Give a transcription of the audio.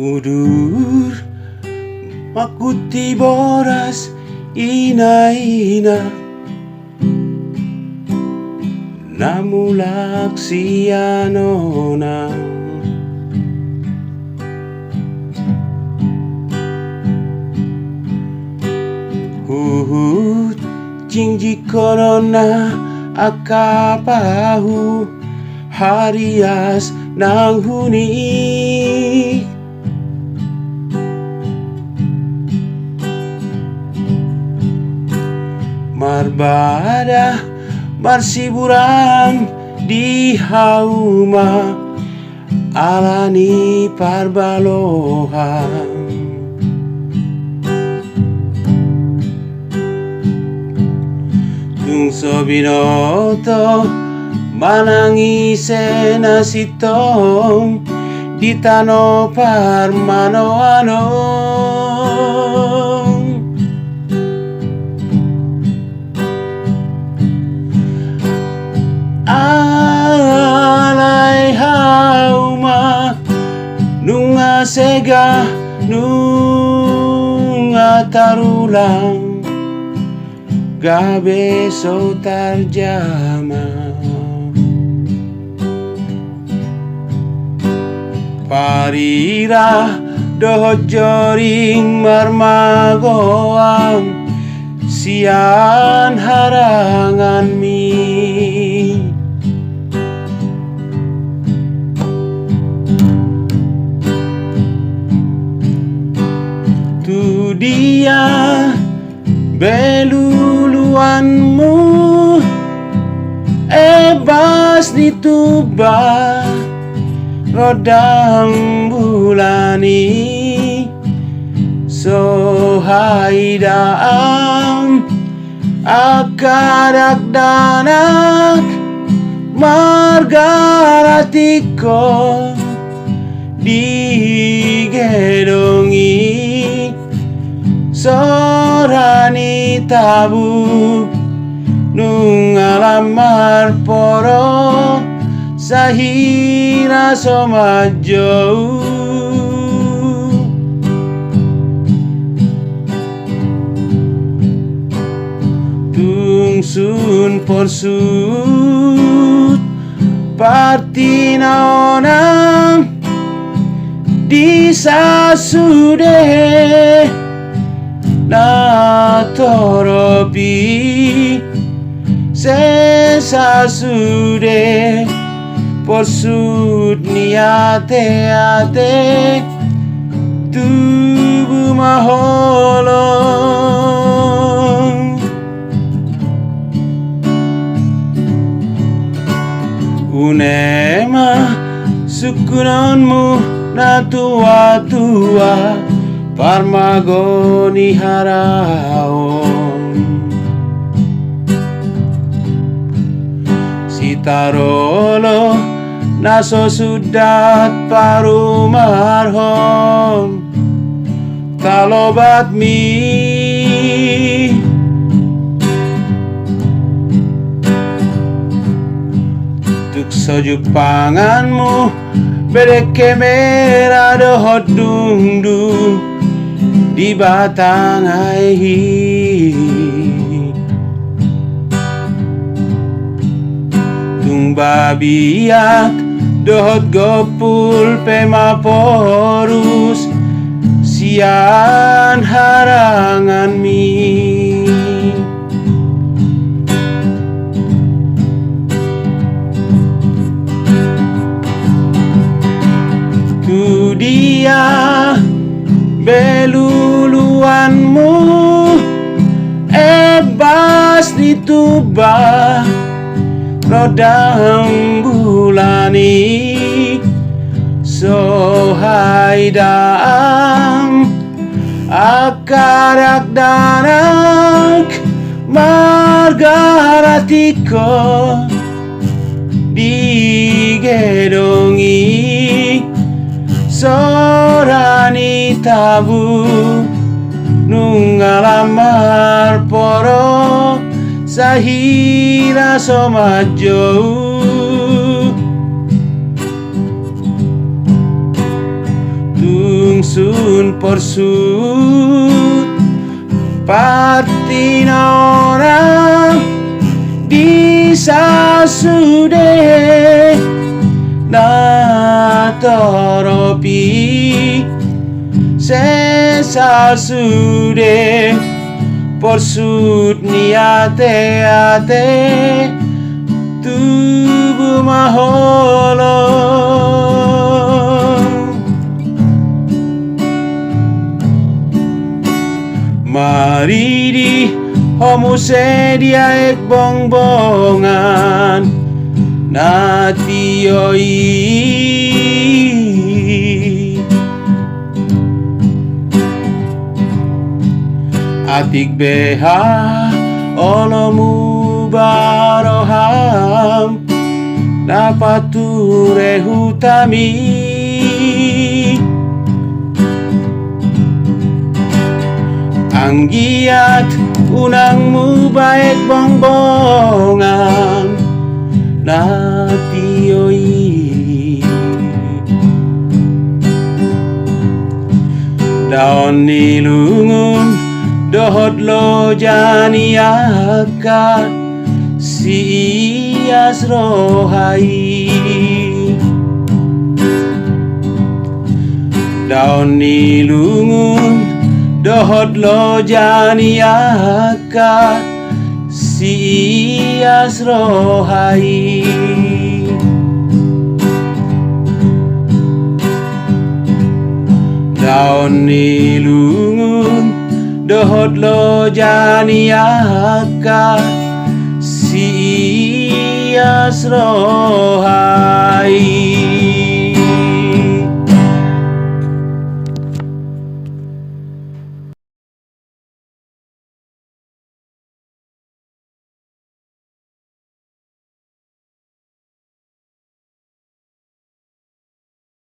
Udur makuti boras ina-ina namulak siyanona huhut jingji korona akapahu harias nang huni marbada marsiburan di hauma alani parbalohan tungso binoto manangise nasitong di tano parmano-ano alay hauma nunga sega nunga tarulang gabe so tarjama parira dohot joring marmagoang sian harangan mi tu dia beluluanmu ebas dituba rodang bulani sohaidaam akadak danak margaratiko digedongi sorani tabu nungalamar poro sahira somajo tungsun porsut partinaonam disasude na toropi sesasude porsut niate-ate tubuh maholong unema sukunanmu na tua-tua parmagoni haraon sitarolo naso sudat parumarhom talobat mi tuk soju panganmu bedeke merah dohot dungdung di batang aihi tung babiak dohot gopul pema porus sian harangan mi tu dia beluluanmu ebas dituba rodang bulani sohaidaam akarak danak margaratiko digedongi sorani tabu nungalamar poro sahira somajo tung sun porsut patinora di sasude na toropi se sasude porsut niate ate tubuh maholo maridi homo sedia ek bongbongan natioi atik beha olomu baroham napature hutami anggiat unangmu baik bongbongan natioi daon nilungun dohot lo janiaka si ias rohai daon nilungun dohot lo janiaka si ias rohai daon nilungun dohot lo janiaka si ias rohai